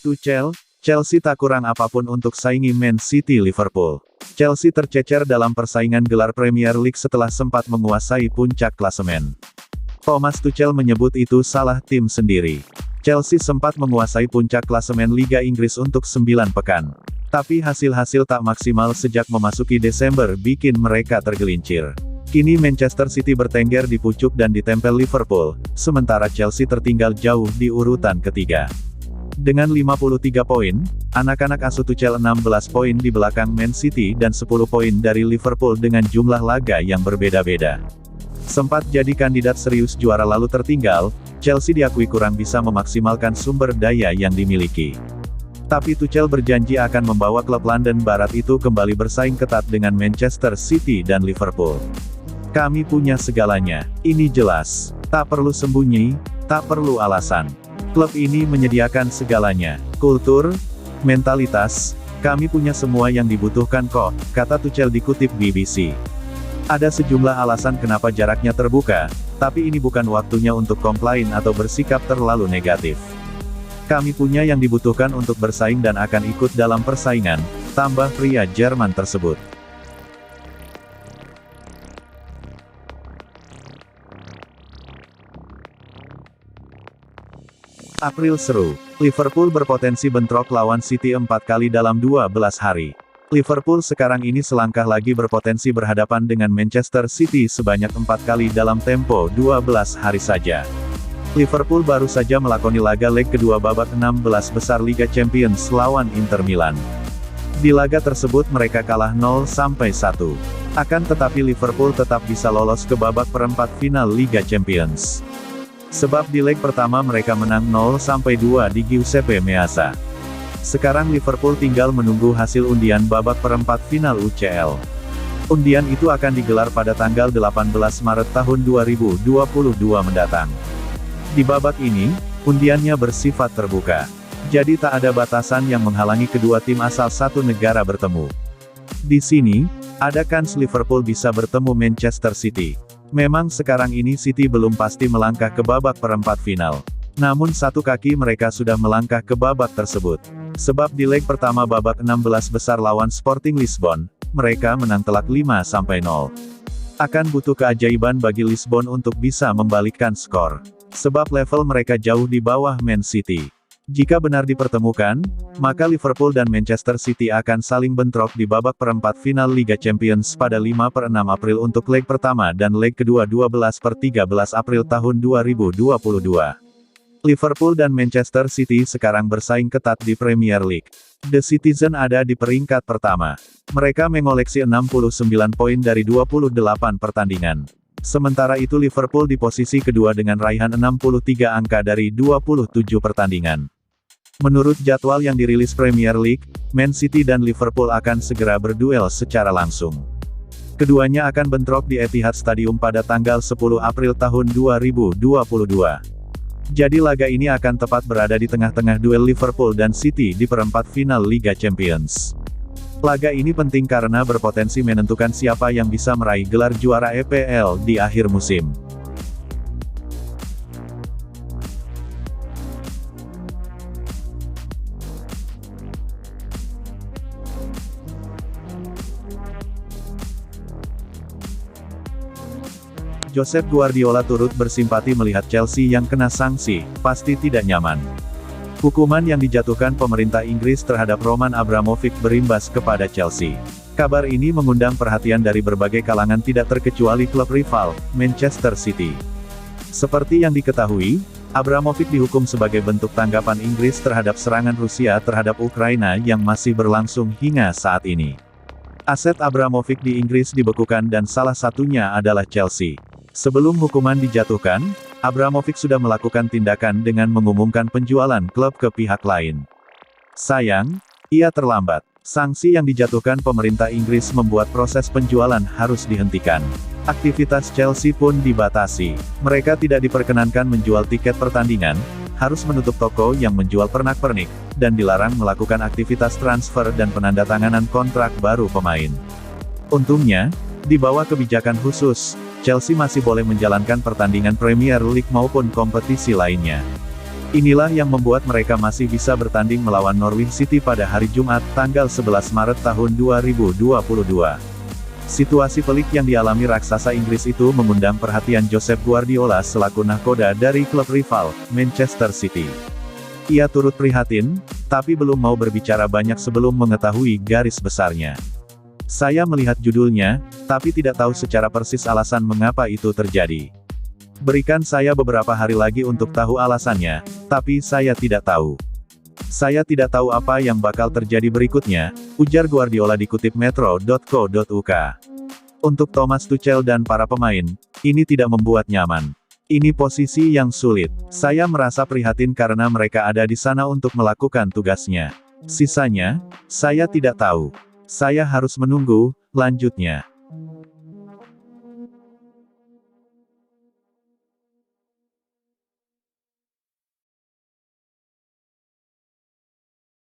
Tuchel, Chelsea tak kurang apapun untuk saingi Man City Liverpool. Chelsea tercecer dalam persaingan gelar Premier League setelah sempat menguasai puncak klasemen. Thomas Tuchel menyebut itu salah tim sendiri. Chelsea sempat menguasai puncak klasemen Liga Inggris untuk 9 pekan. Tapi hasil-hasil tak maksimal sejak memasuki Desember bikin mereka tergelincir. Kini Manchester City bertengger di pucuk dan ditempel Liverpool, sementara Chelsea tertinggal jauh di urutan ketiga. Dengan 53 poin, anak-anak asuh Tuchel 16 poin di belakang Man City dan 10 poin dari Liverpool dengan jumlah laga yang berbeda-beda. Sempat jadi kandidat serius juara lalu tertinggal, Chelsea diakui kurang bisa memaksimalkan sumber daya yang dimiliki. Tapi Tuchel berjanji akan membawa klub London Barat itu kembali bersaing ketat dengan Manchester City dan Liverpool. Kami punya segalanya, ini jelas. Tak perlu sembunyi, tak perlu alasan. Klub ini menyediakan segalanya. Kultur, mentalitas, kami punya semua yang dibutuhkan kok, kata Tuchel dikutip BBC. Ada sejumlah alasan kenapa jaraknya terbuka, tapi ini bukan waktunya untuk komplain atau bersikap terlalu negatif. Kami punya yang dibutuhkan untuk bersaing dan akan ikut dalam persaingan, tambah pria Jerman tersebut. April seru. Liverpool berpotensi bentrok lawan City 4 kali dalam 12 hari. Liverpool sekarang ini selangkah lagi berpotensi berhadapan dengan Manchester City sebanyak 4 kali dalam tempo 12 hari saja. Liverpool baru saja melakoni laga leg kedua babak 16 besar Liga Champions lawan Inter Milan. Di laga tersebut mereka kalah 0-1. Akan tetapi Liverpool tetap bisa lolos ke babak perempat final Liga Champions. Sebab di leg pertama mereka menang 0-2 di Giuseppe Meazza. Sekarang Liverpool tinggal menunggu hasil undian babak perempat final UCL. Undian itu akan digelar pada tanggal 18 Maret tahun 2022 mendatang. Di babak ini, undiannya bersifat terbuka. Jadi tak ada batasan yang menghalangi kedua tim asal satu negara bertemu. Di sini, ada kans Liverpool bisa bertemu Manchester City. Memang sekarang ini City belum pasti melangkah ke babak perempat final. Namun satu kaki mereka sudah melangkah ke babak tersebut. Sebab di leg pertama babak 16 besar lawan Sporting Lisbon, mereka menang telak 5-0. Akan butuh keajaiban bagi Lisbon untuk bisa membalikkan skor. Sebab level mereka jauh di bawah Man City. Jika benar dipertemukan, maka Liverpool dan Manchester City akan saling bentrok di babak perempat final Liga Champions pada 5/6 April untuk leg pertama dan leg kedua 12/13 April tahun 2022. Liverpool dan Manchester City sekarang bersaing ketat di Premier League. The Citizen ada di peringkat pertama. Mereka mengoleksi 69 poin dari 28 pertandingan. Sementara itu Liverpool di posisi kedua dengan raihan 63 angka dari 27 pertandingan. Menurut jadwal yang dirilis Premier League, Man City dan Liverpool akan segera berduel secara langsung. Keduanya akan bentrok di Etihad Stadium pada tanggal 10 April tahun 2022. Jadi laga ini akan tepat berada di tengah-tengah duel Liverpool dan City di perempat final Liga Champions. Laga ini penting karena berpotensi menentukan siapa yang bisa meraih gelar juara EPL di akhir musim. Josep Guardiola turut bersimpati melihat Chelsea yang kena sanksi, pasti tidak nyaman. Hukuman yang dijatuhkan pemerintah Inggris terhadap Roman Abramovich berimbas kepada Chelsea. Kabar ini mengundang perhatian dari berbagai kalangan tidak terkecuali klub rival, Manchester City. Seperti yang diketahui, Abramovich dihukum sebagai bentuk tanggapan Inggris terhadap serangan Rusia terhadap Ukraina yang masih berlangsung hingga saat ini. Aset Abramovich di Inggris dibekukan dan salah satunya adalah Chelsea. Sebelum hukuman dijatuhkan, Abramovich sudah melakukan tindakan dengan mengumumkan penjualan klub ke pihak lain. Sayang, ia terlambat. Sanksi yang dijatuhkan pemerintah Inggris membuat proses penjualan harus dihentikan. Aktivitas Chelsea pun dibatasi. Mereka tidak diperkenankan menjual tiket pertandingan, harus menutup toko yang menjual pernak-pernik, dan dilarang melakukan aktivitas transfer dan penandatanganan kontrak baru pemain. Untungnya, di bawah kebijakan khusus, Chelsea masih boleh menjalankan pertandingan Premier League maupun kompetisi lainnya. Inilah yang membuat mereka masih bisa bertanding melawan Norwich City pada hari Jumat, tanggal 11 Maret tahun 2022. Situasi pelik yang dialami raksasa Inggris itu mengundang perhatian Josep Guardiola selaku nahkoda dari klub rival, Manchester City. Ia turut prihatin, tapi belum mau berbicara banyak sebelum mengetahui garis besarnya. Saya melihat judulnya, tapi tidak tahu secara persis alasan mengapa itu terjadi. Berikan saya beberapa hari lagi untuk tahu alasannya, tapi saya tidak tahu. Saya tidak tahu apa yang bakal terjadi berikutnya, ujar Guardiola dikutip metro.co.uk. Untuk Thomas Tuchel dan para pemain, ini tidak membuat nyaman. Ini posisi yang sulit. Saya merasa prihatin karena mereka ada di sana untuk melakukan tugasnya. Sisanya, saya tidak tahu. Saya harus menunggu, lanjutnya.